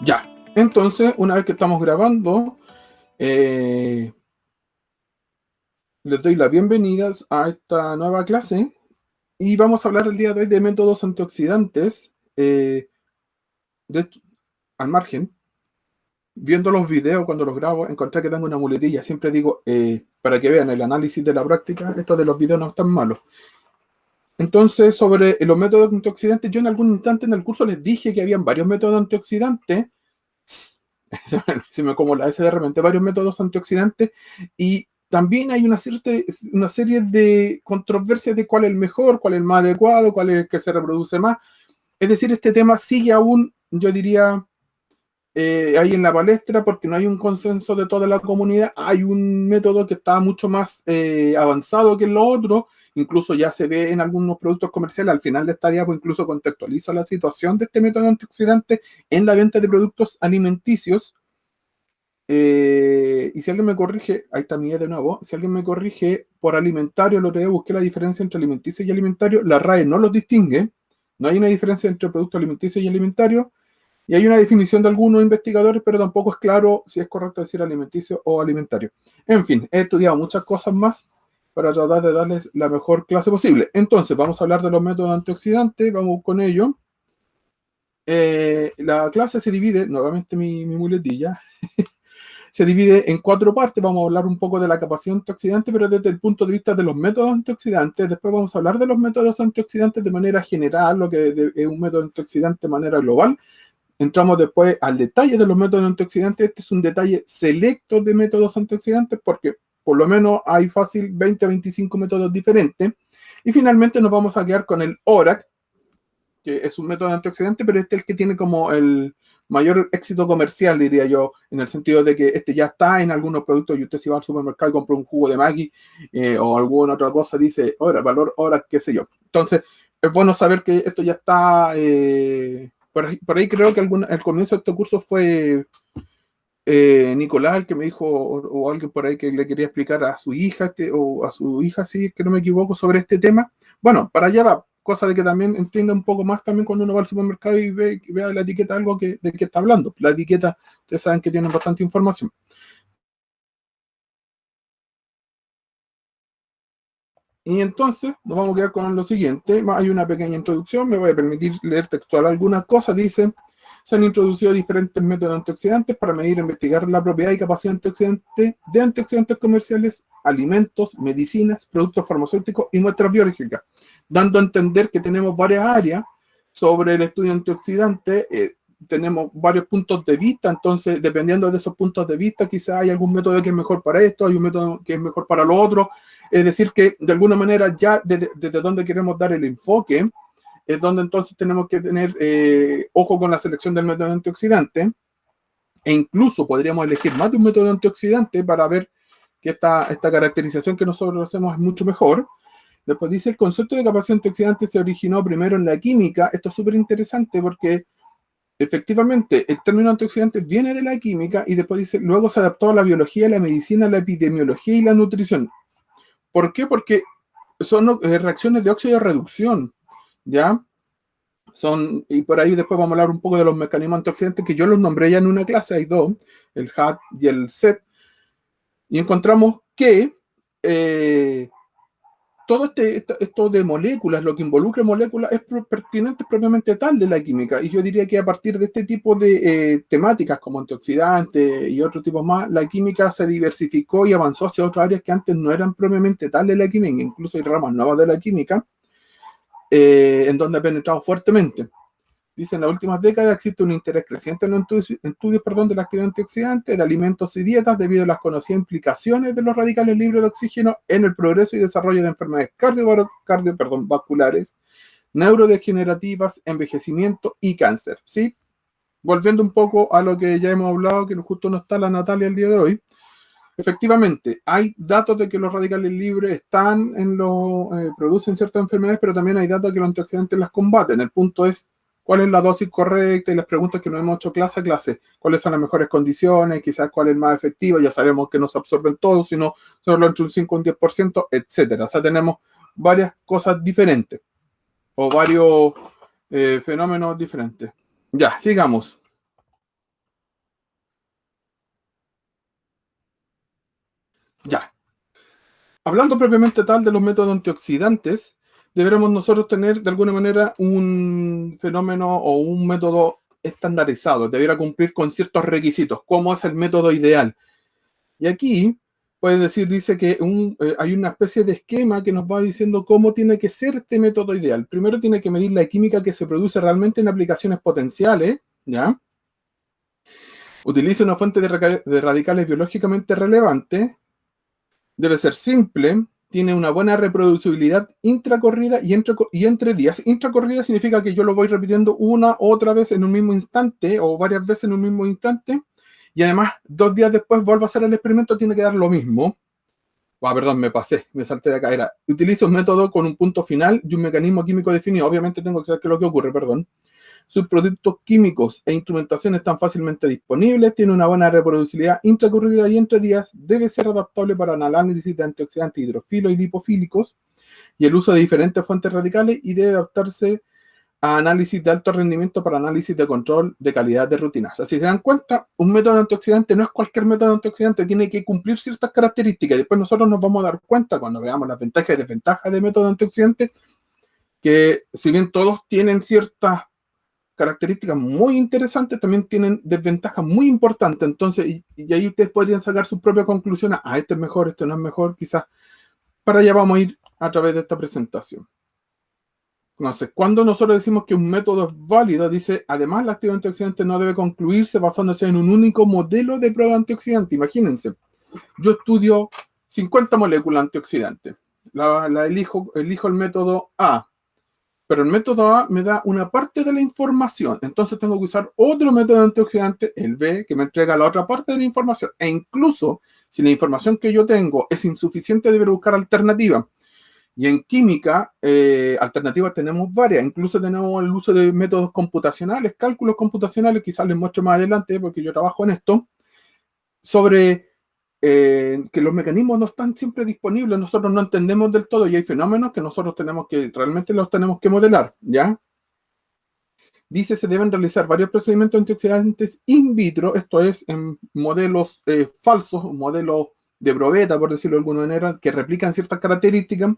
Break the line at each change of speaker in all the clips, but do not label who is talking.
Ya, entonces, una vez que estamos grabando, les doy las bienvenidas a esta nueva clase y vamos a hablar el día de hoy de métodos antioxidantes. De hecho, al margen, viendo los videos cuando los grabo, encontré que tengo una muletilla. Siempre digo, para que vean el análisis de la práctica, esto de los videos no es tan malo. Entonces, sobre los métodos antioxidantes, yo en algún instante en el curso les dije que habían varios métodos antioxidantes. Se me como la S de repente, varios métodos antioxidantes, y también hay una serie de controversias de cuál es el mejor, cuál es el más adecuado, cuál es el que se reproduce más. Es decir, este tema sigue aún, yo diría, ahí en la palestra, porque no hay un consenso de toda la comunidad. Hay un método que está mucho más avanzado que lo otro, incluso ya se ve en algunos productos comerciales. Al final de esta diapo incluso contextualizo la situación de este método antioxidante en la venta de productos alimenticios. Y si alguien me corrige, ahí está mi de nuevo, si alguien me corrige por alimentario, lo que busqué la diferencia entre alimenticio y alimentario, la RAE no los distingue, no hay una diferencia entre producto alimenticio y alimentario, y hay una definición de algunos investigadores, pero tampoco es claro si es correcto decir alimenticio o alimentario. En fin, he estudiado muchas cosas más para tratar de darles la mejor clase posible. Entonces, vamos a hablar de los métodos antioxidantes, vamos con ello. La clase se divide, nuevamente mi muletilla, se divide en 4 partes. Vamos a hablar un poco de la capacidad antioxidante, pero desde el punto de vista de los métodos antioxidantes. Después vamos a hablar de los métodos antioxidantes de manera general, lo que es un método antioxidante de manera global. Entramos después al detalle de los métodos antioxidantes. Este es un detalle selecto de métodos antioxidantes porque por lo menos hay fácil 20 a 25 métodos diferentes. Y finalmente nos vamos a quedar con el ORAC, que es un método antioxidante, pero este es el que tiene como el mayor éxito comercial, diría yo, en el sentido de que este ya está en algunos productos y usted si va al supermercado y compra un jugo de Maggi o alguna otra cosa, dice, ahora, valor, hora, qué sé yo. Entonces, es bueno saber que esto ya está, por ahí creo que el comienzo de este curso fue Nicolás el que me dijo, o alguien por ahí que le quería explicar a su hija, o a su hija, si que no me equivoco, sobre este tema. Bueno, para allá va, cosa de que también entienda un poco más también cuando uno va al supermercado y vea la etiqueta algo de qué está hablando. La etiqueta, ustedes saben que tienen bastante información. Y entonces nos vamos a quedar con lo siguiente. Hay una pequeña introducción, me voy a permitir leer textual algunas cosas. Dice, se han introducido diferentes métodos antioxidantes para medir e investigar la propiedad y capacidad antioxidante de antioxidantes comerciales, alimentos, medicinas, productos farmacéuticos y muestras biológicas, dando a entender que tenemos varias áreas sobre el estudio antioxidante. Tenemos varios puntos de vista, entonces dependiendo de esos puntos de vista, quizás hay algún método que es mejor para esto, hay un método que es mejor para lo otro. Es decir, que de alguna manera ya desde donde queremos dar el enfoque es donde entonces tenemos que tener ojo con la selección del método antioxidante, e incluso podríamos elegir más de un método antioxidante para ver que esta caracterización que nosotros hacemos es mucho mejor. Después dice, el concepto de capacidad antioxidante se originó primero en la química. Esto es súper interesante porque efectivamente el término antioxidante viene de la química y después dice, luego se adaptó a la biología, la medicina, la epidemiología y la nutrición. ¿Por qué? Porque son reacciones de óxido de reducción, ¿ya? Y por ahí después vamos a hablar un poco de los mecanismos antioxidantes que yo los nombré ya en una clase, hay dos, el HAT y el SET, y encontramos que todo esto de moléculas, lo que involucra moléculas, es pertinente propiamente tal de la química. Y yo diría que a partir de este tipo de temáticas como antioxidantes y otros tipos más, la química se diversificó y avanzó hacia otras áreas que antes no eran propiamente tal de la química. Incluso hay ramas nuevas de la química en donde ha penetrado fuertemente. Dice, en las últimas décadas existe un interés creciente en los estudios de la actividad antioxidante de alimentos y dietas debido a las conocidas implicaciones de los radicales libres de oxígeno en el progreso y desarrollo de enfermedades vasculares, neurodegenerativas, envejecimiento y cáncer. ¿Sí? Volviendo un poco a lo que ya hemos hablado, que justo no está la Natalia el día de hoy. Efectivamente, hay datos de que los radicales libres producen ciertas enfermedades, pero también hay datos de que los antioxidantes las combaten. El punto es cuál es la dosis correcta y las preguntas que nos hemos hecho clase a clase. ¿Cuáles son las mejores condiciones? Quizás cuál es más efectiva. Ya sabemos que no se absorben todos, sino solo entre un 5 y un 10%, etcétera. O sea, tenemos varias cosas diferentes o varios fenómenos diferentes. Ya, sigamos. Ya. Hablando propiamente tal de los métodos antioxidantes, deberemos nosotros tener de alguna manera un fenómeno o un método estandarizado, debiera cumplir con ciertos requisitos, como es el método ideal. Y aquí, puedes decir, dice que hay una especie de esquema que nos va diciendo cómo tiene que ser este método ideal. Primero tiene que medir la química que se produce realmente en aplicaciones potenciales, ¿ya? Utiliza una fuente de radicales biológicamente relevante, debe ser simple, tiene una buena reproducibilidad intracorrida y entre días. Intracorrida significa que yo lo voy repitiendo una u otra vez en un mismo instante o varias veces en un mismo instante, y además 2 días después vuelvo a hacer el experimento, tiene que dar lo mismo. Perdón, me pasé, me salté de acá. Utilizo un método con un punto final y un mecanismo químico definido. Obviamente tengo que saber qué es lo que ocurre, perdón. Sus productos químicos e instrumentación están fácilmente disponibles, tiene una buena reproducibilidad intracurrida y entre días, debe ser adaptable para el análisis de antioxidantes hidrofilos y lipofílicos y el uso de diferentes fuentes radicales, y debe adaptarse a análisis de alto rendimiento para análisis de control de calidad de rutinas. Así se dan cuenta, un método antioxidante no es cualquier método antioxidante, tiene que cumplir ciertas características. Después nosotros nos vamos a dar cuenta cuando veamos las ventajas y desventajas de método antioxidante, que si bien todos tienen ciertas características muy interesantes, también tienen desventajas muy importantes. Entonces, y ahí ustedes podrían sacar sus propias conclusiones. Este es mejor, este no es mejor, quizás. Para allá vamos a ir a través de esta presentación. Entonces, cuando nosotros decimos que un método es válido, dice, además la actividad antioxidante no debe concluirse basándose en un único modelo de prueba antioxidante. Imagínense, yo estudio 50 moléculas antioxidantes. Elijo el método A, pero el método A me da una parte de la información, entonces tengo que usar otro método antioxidante, el B, que me entrega la otra parte de la información. E incluso si la información que yo tengo es insuficiente, deberé buscar alternativas. Y en química, alternativas tenemos varias. Incluso tenemos el uso de métodos computacionales, cálculos computacionales, quizás les muestro más adelante porque yo trabajo en esto, sobre que los mecanismos no están siempre disponibles, nosotros no entendemos del todo y hay fenómenos que nosotros realmente los tenemos que modelar, ¿ya? Dice, se deben realizar varios procedimientos antioxidantes in vitro, esto es, en modelos falsos, modelos de probeta, por decirlo de alguna manera, que replican ciertas características,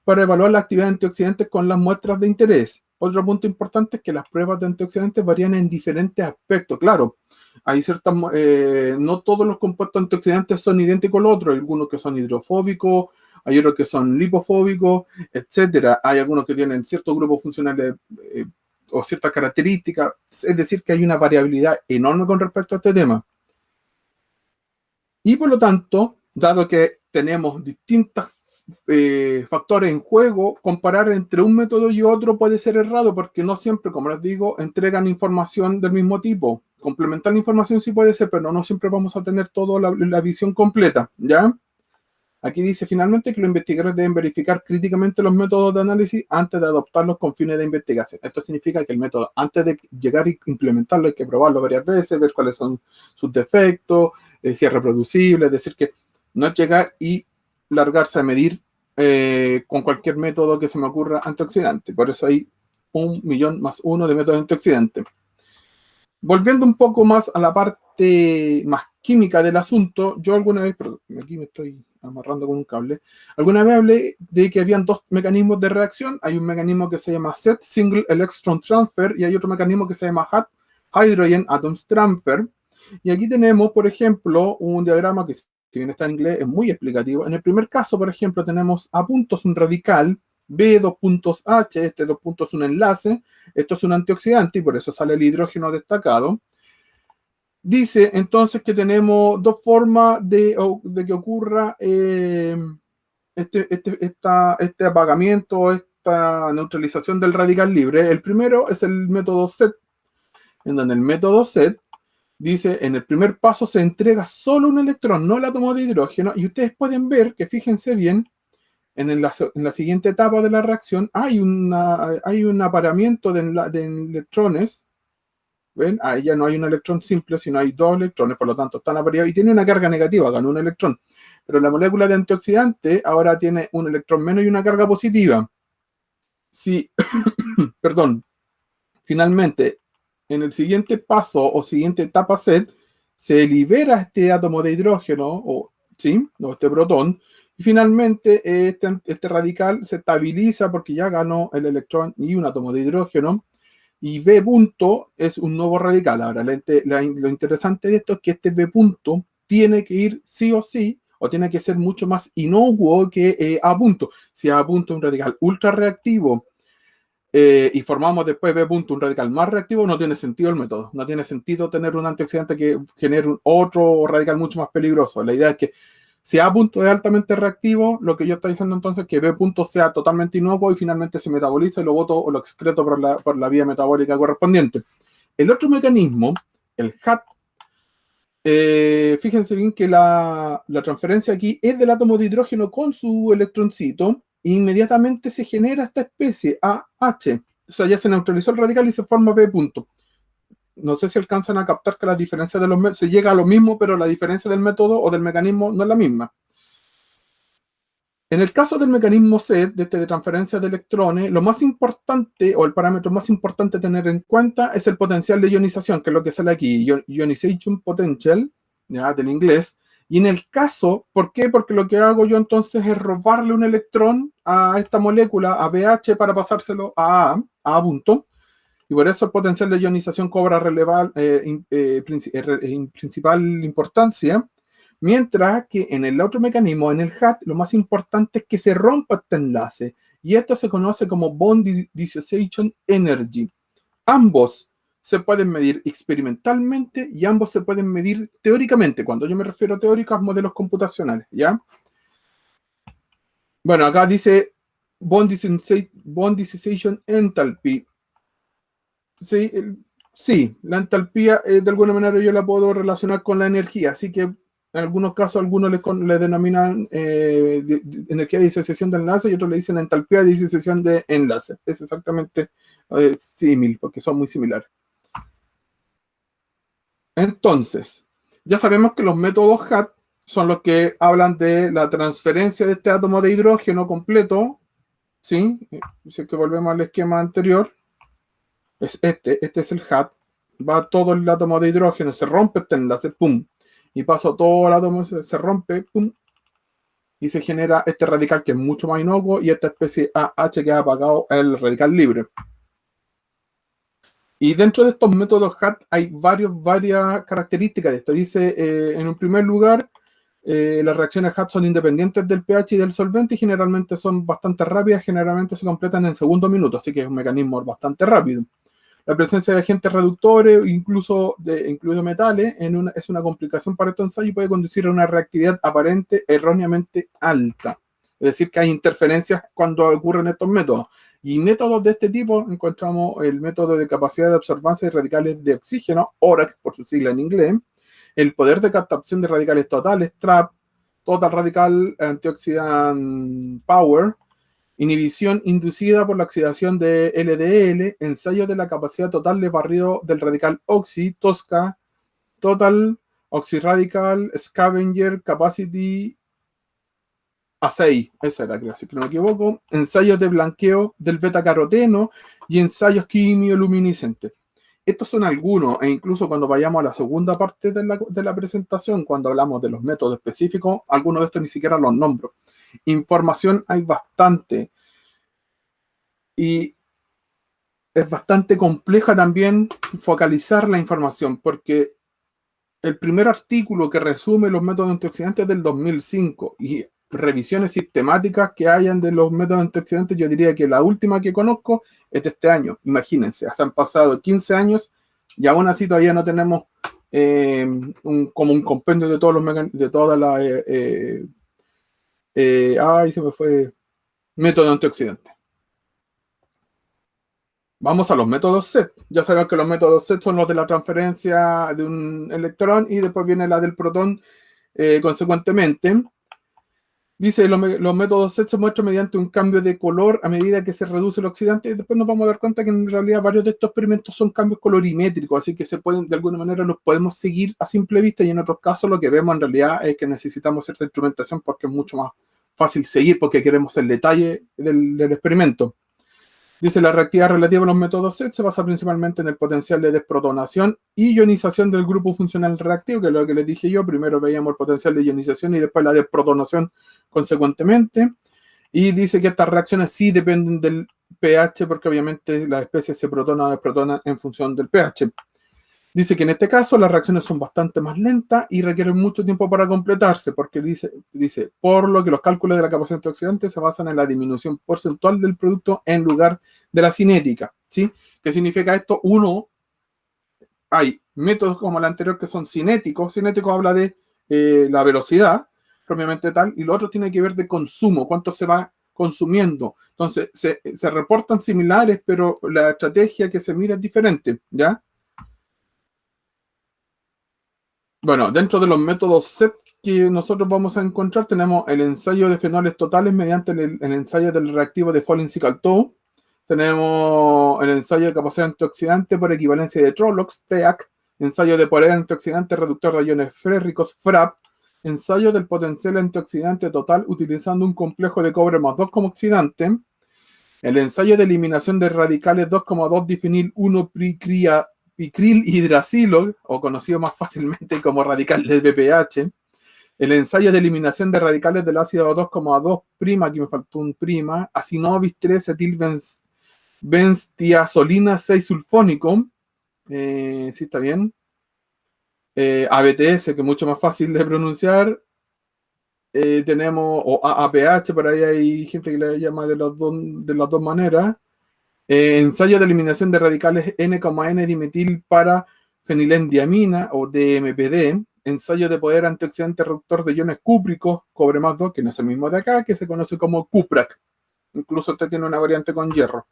para evaluar la actividad de antioxidantes con las muestras de interés. Otro punto importante es que las pruebas de antioxidantes varían en diferentes aspectos. Claro, hay ciertas, no todos los compuestos antioxidantes son idénticos al otro. Hay algunos que son hidrofóbicos, hay otros que son lipofóbicos, etcétera. Hay algunos que tienen ciertos grupos funcionales o ciertas características. Es decir, que hay una variabilidad enorme con respecto a este tema. Y por lo tanto, dado que tenemos distintas factores en juego, comparar entre un método y otro puede ser errado porque no siempre, como les digo, entregan información del mismo tipo. Complementar la información sí puede ser, pero no siempre vamos a tener toda la visión completa, ¿ya? Aquí dice finalmente que los investigadores deben verificar críticamente los métodos de análisis antes de adoptarlos con fines de investigación. Esto significa que el método, antes de llegar y implementarlo, hay que probarlo varias veces, ver cuáles son sus defectos, si es reproducible, es decir, que no es llegar y largarse a medir con cualquier método que se me ocurra antioxidante. Por eso hay 1.000.000 más 1 de métodos antioxidantes. Volviendo un poco más a la parte más química del asunto, yo alguna vez, perdón, aquí me estoy amarrando con un cable, alguna vez hablé de que habían dos mecanismos de reacción. Hay un mecanismo que se llama SET, Single Electron Transfer, y hay otro mecanismo que se llama HAT, Hydrogen Atoms Transfer. Y aquí tenemos, por ejemplo, un diagrama que, si bien está en inglés, es muy explicativo. En el primer caso, por ejemplo, tenemos A puntos un radical, B 2 puntos H, este 2 puntos un enlace, esto es un antioxidante y por eso sale el hidrógeno destacado. Dice entonces que tenemos dos formas de que ocurra este apagamiento, esta neutralización del radical libre. El primero es el método SET, en donde el método SET dice, en el primer paso se entrega solo un electrón, no el átomo de hidrógeno, y ustedes pueden ver que, fíjense bien, en la siguiente etapa de la reacción hay un apareamiento de electrones. ¿Ven? Ahí ya no hay un electrón simple, sino hay dos electrones, por lo tanto están apareados y tiene una carga negativa, ganó un electrón. Pero la molécula de antioxidante ahora tiene un electrón menos y una carga positiva. Si, perdón, finalmente, en el siguiente paso o siguiente etapa SET, se libera este átomo de hidrógeno, o ¿sí? O este protón. Y finalmente este radical se estabiliza porque ya ganó el electrón y un átomo de hidrógeno. Y B punto es un nuevo radical. Ahora, lo interesante de esto es que este B punto tiene que ir sí o sí, o tiene que ser mucho más inocuo que A punto. Si A punto es un radical ultra reactivo y formamos después B punto un radical más reactivo, no tiene sentido el método. No tiene sentido tener un antioxidante que genere otro radical mucho más peligroso. La idea es que si A punto es altamente reactivo, lo que yo estoy diciendo entonces es que B punto sea totalmente inocuo y finalmente se metaboliza y lo boto o lo excreto por la vía metabólica correspondiente. El otro mecanismo, el HAT, fíjense bien que la transferencia aquí es del átomo de hidrógeno con su electroncito e inmediatamente se genera esta especie AH. O sea, ya se neutralizó el radical y se forma B punto. No sé si alcanzan a captar que la diferencia de los métodos, se llega a lo mismo, pero la diferencia del método o del mecanismo no es la misma. En el caso del mecanismo SET, de transferencia de electrones, lo más importante, o el parámetro más importante a tener en cuenta, es el potencial de ionización, que es lo que sale aquí, ionization potential, ya, del inglés. Y en el caso, ¿por qué? Porque lo que hago yo entonces es robarle un electrón a esta molécula, a BH, para pasárselo a punto. Y por eso el potencial de ionización cobra principal importancia. Mientras que en el otro mecanismo, en el HAT, lo más importante es que se rompa este enlace. Y esto se conoce como Bond Dissociation Energy. Ambos se pueden medir experimentalmente y ambos se pueden medir teóricamente. Cuando yo me refiero a teóricos, modelos computacionales, ¿ya? Bueno, acá dice Bond Dissociation Enthalpy. Sí, sí, la entalpía de alguna manera yo la puedo relacionar con la energía, así que en algunos casos algunos le denominan energía de disociación de enlace y otros le dicen entalpía de disociación de enlace. Es exactamente símil, porque son muy similares. Entonces, ya sabemos que los métodos HAT son los que hablan de la transferencia de este átomo de hidrógeno completo, ¿sí? Si es que volvemos al esquema anterior. Es este es el HAT, va todo el átomo de hidrógeno, se rompe este enlace, pum, y pasa todo el átomo, se rompe, pum, y se genera este radical que es mucho más inocuo y esta especie AH que ha apagado el radical libre. Y dentro de estos métodos HAT hay varias características de esto. Dice, en un primer lugar, las reacciones HAT son independientes del pH y del solvente y generalmente son bastante rápidas, generalmente se completan en segundos minutos, así que es un mecanismo bastante rápido. La presencia de agentes reductores, incluido metales, es una complicación para estos ensayos y puede conducir a una reactividad aparente erróneamente alta. Es decir, que hay interferencias cuando ocurren estos métodos. Y métodos de este tipo encontramos el método de capacidad de absorbancia de radicales de oxígeno, ORAC por su sigla en inglés, el poder de captación de radicales totales, TRAP, Total Radical Antioxidant Power, inhibición inducida por la oxidación de LDL, ensayo de la capacidad total de barrido del radical oxi, TOSCA, Total Oxyradical Scavenger Capacity Assay, esa era, creo, si no me equivoco, ensayos de blanqueo del beta-caroteno y ensayos quimioluminiscentes. Estos son algunos, e incluso cuando vayamos a la segunda parte de la presentación, cuando hablamos de los métodos específicos, algunos de estos ni siquiera los nombro. Información hay bastante. Y es bastante compleja también focalizar la información, porque el primer artículo que resume los métodos antioxidantes es del 2005 y revisiones sistemáticas que hayan de los métodos antioxidantes, yo diría que la última que conozco es de este año. Imagínense, se han pasado 15 años y aún así todavía no tenemos como un compendio de todos los de todas las ay, se me fue, método antioxidante. Vamos a los métodos SET. Ya sabemos que los métodos SET son los de la transferencia de un electrón y después viene la del protón consecuentemente. Dice, los métodos SET se muestran mediante un cambio de color a medida que se reduce el oxidante y después nos vamos a dar cuenta que en realidad varios de estos experimentos son cambios colorimétricos, así que se pueden, de alguna manera los podemos seguir a simple vista y en otros casos lo que vemos en realidad es que necesitamos cierta instrumentación porque es mucho más fácil seguir porque queremos el detalle del experimento. Dice, la reactividad relativa a los métodos SET se basa principalmente en el potencial de desprotonación y ionización del grupo funcional reactivo, que es lo que les dije yo. Primero veíamos el potencial de ionización y después la desprotonación consecuentemente. Y dice que estas reacciones sí dependen del pH, porque obviamente las especies se protonan o desprotonan en función del pH. Dice que en este caso las reacciones son bastante más lentas y requieren mucho tiempo para completarse, porque dice, por lo que los cálculos de la capacidad antioxidante se basan en la disminución porcentual del producto en lugar de la cinética, ¿sí? ¿Qué significa esto? Uno, hay métodos como el anterior que son cinéticos. Cinético habla de la velocidad propiamente tal, y lo otro tiene que ver de consumo, cuánto se va consumiendo. Entonces, se reportan similares, pero la estrategia que se mira es diferente, ¿ya? Bueno, dentro de los métodos SET que nosotros vamos a encontrar, tenemos el ensayo de fenoles totales mediante el ensayo del reactivo de Folin-Cicaltó. Tenemos el ensayo de capacidad antioxidante por equivalencia de Trolox, TEAC. Ensayo de poder antioxidante reductor de iones férricos, FRAP. Ensayo del potencial antioxidante total utilizando un complejo de cobre más 2 como oxidante. El ensayo de eliminación de radicales 2,2 difenil 1 picril hidracilo, o conocido más fácilmente como radical de BPH. El ensayo de eliminación de radicales del ácido 2,2 prima, aquí me faltó un prima, acinovis 3 etilbenztiazolina 6 sulfónico, sí está bien. ABTS, que es mucho más fácil de pronunciar. Tenemos, o AAPH, por ahí hay gente que le llama de las dos maneras. Ensayo de eliminación de radicales N,N dimetil para fenilendiamina o DMPD. Ensayo de poder antioxidante reductor de iones cúpricos, cobre más 2, que no es el mismo de acá, que se conoce como CUPRAC. Incluso este tiene una variante con hierro.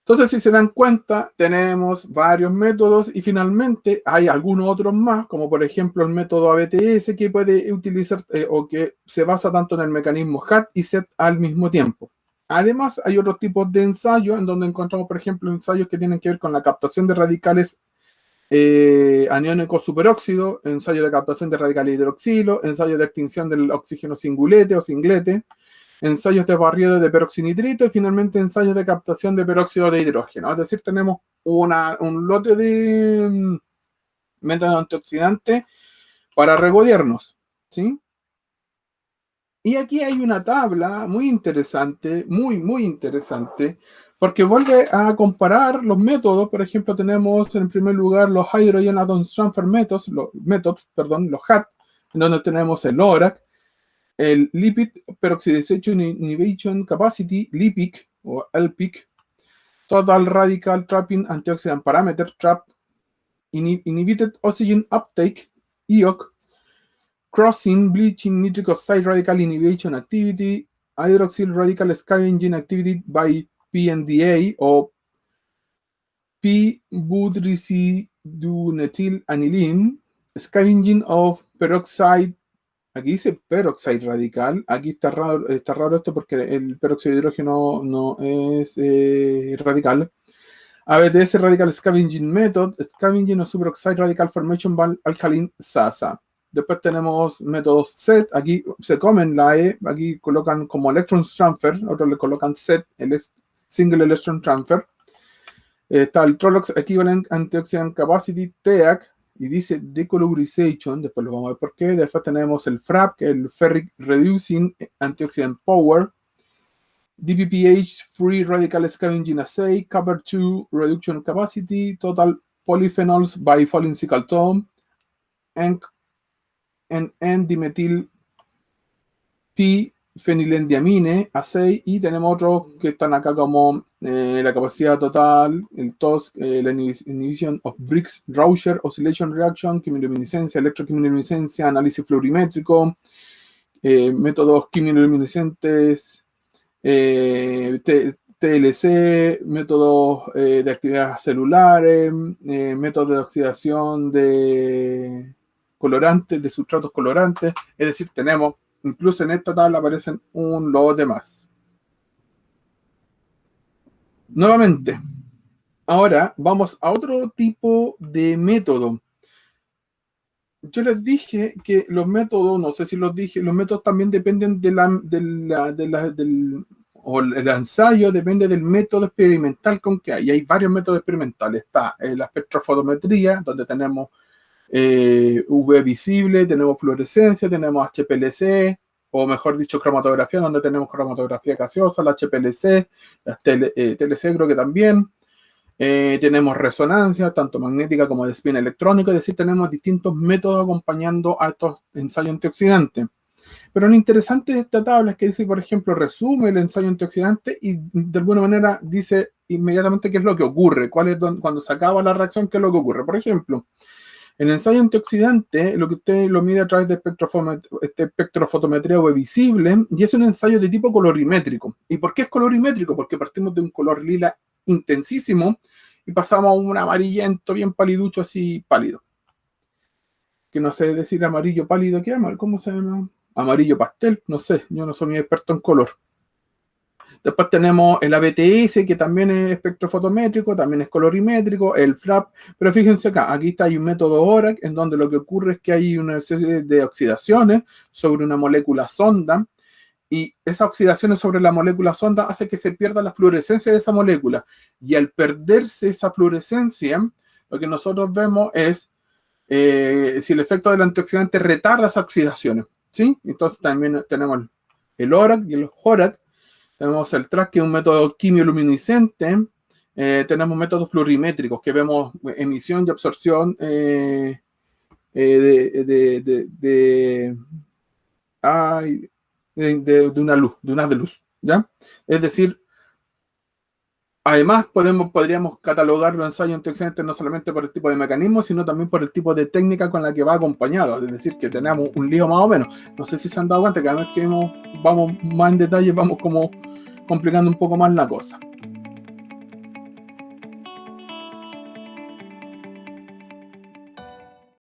Entonces, si se dan cuenta, tenemos varios métodos y finalmente hay algunos otros más, como por ejemplo el método ABTS, que puede utilizar o que se basa tanto en el mecanismo HAT y SET al mismo tiempo. Además, hay otros tipos de ensayos en donde encontramos, por ejemplo, ensayos que tienen que ver con la captación de radicales aniónicos superóxido, ensayo de captación de radicales hidroxilo, ensayo de extinción del oxígeno singulete o singlete, ensayos de barrido de peroxinitrito y finalmente ensayos de captación de peróxido de hidrógeno. Es decir, tenemos un lote de métodos antioxidantes para regodiarnos, ¿sí? Y aquí hay una tabla muy interesante, muy interesante, porque vuelve a comparar los métodos. Por ejemplo, tenemos en primer lugar los Hydrogen Atom Transfer Methods, los HAT, en donde tenemos el ORAC, el Lipid Peroxidation Inhibition Capacity, LIPIC o LPIC, Total Radical Trapping Antioxidant Parameter, TRAP, Inhibited Oxygen Uptake, IOC, Crossing Bleaching Nitric Oxide Radical Inhibition Activity, Hydroxyl Radical Scavenging Activity by PNDA o P-butyricidunethyl aniline, Scavenging of Peroxide. Aquí dice peroxide radical. Aquí está raro esto porque el peróxido de hidrógeno no es radical. ABTS Radical Scavenging Method, Scavenging of Superoxide Radical Formation by Alkaline SASA. Después tenemos métodos SET. Aquí se comen la E. Aquí colocan como Electron Transfer. Otros le colocan SET, el Single Electron Transfer. Está el Trolox Equivalent Antioxidant Capacity, TEAC. Y dice decolorization, después lo vamos a ver por qué. Después tenemos el FRAP, que es el Ferric Reducing Antioxidant Power. DPPH Free Radical Scavenging Assay, Copper 2 Reduction Capacity, Total Polyphenols by Folin-Cicaltone, N-dimetyl P-fenilendiamine Assay, y tenemos otros que están acá como la capacidad total, el TOS, la inhibition of Briggs Rauscher Oscillation Reaction, quimiluminiscencia, electroquimiluminiscencia, análisis fluorimétrico, métodos quimiluminiscentes, TLC, métodos de actividades celulares, métodos de oxidación de colorantes, de sustratos colorantes. Es decir, tenemos, incluso en esta tabla aparecen un lote más. Nuevamente, ahora vamos a otro tipo de método. Yo les dije que los métodos, no sé si los dije, los métodos también dependen del o el ensayo depende del método experimental con que hay. Y hay varios métodos experimentales. Está la espectrofotometría, donde tenemos UV visible, tenemos fluorescencia, tenemos HPLC, o mejor dicho, cromatografía, donde tenemos cromatografía gaseosa, la HPLC, la TLC creo que también. Tenemos resonancia, tanto magnética como de spin electrónico, es decir, tenemos distintos métodos acompañando a estos ensayos antioxidantes. Pero lo interesante de esta tabla es que dice, por ejemplo, resume el ensayo antioxidante y de alguna manera dice inmediatamente qué es lo que ocurre, cuando se acaba la reacción, qué es lo que ocurre. Por ejemplo, el ensayo antioxidante, lo que usted lo mide a través de espectrofotometría UV visible, y es un ensayo de tipo colorimétrico. ¿Y por qué es colorimétrico? Porque partimos de un color lila intensísimo y pasamos a un amarillento bien paliducho, así pálido. Que no sé decir amarillo pálido, ¿cómo se llama? Amarillo pastel, no sé, yo no soy muy experto en color. Después tenemos el ABTS, que también es espectrofotométrico, también es colorimétrico, el FLAP, pero fíjense acá, aquí está, hay un método ORAC, en donde lo que ocurre es que hay una serie de oxidaciones sobre una molécula sonda, y esas oxidaciones sobre la molécula sonda hace que se pierda la fluorescencia de esa molécula, y al perderse esa fluorescencia, lo que nosotros vemos es si el efecto del antioxidante retarda esas oxidaciones, ¿sí? Entonces también tenemos el ORAC y el JORAC. Tenemos el TRAC, que es un método quimioluminiscente. Tenemos métodos fluorimétricos, que vemos emisión y absorción de una luz, de una de luz, ¿ya? Es decir, además podríamos catalogar los ensayos antioxidantes no solamente por el tipo de mecanismo, sino también por el tipo de técnica con la que va acompañado. Es decir, que tenemos un lío más o menos. No sé si se han dado cuenta que cada vez que vamos más en detalle, vamos como complicando un poco más la cosa.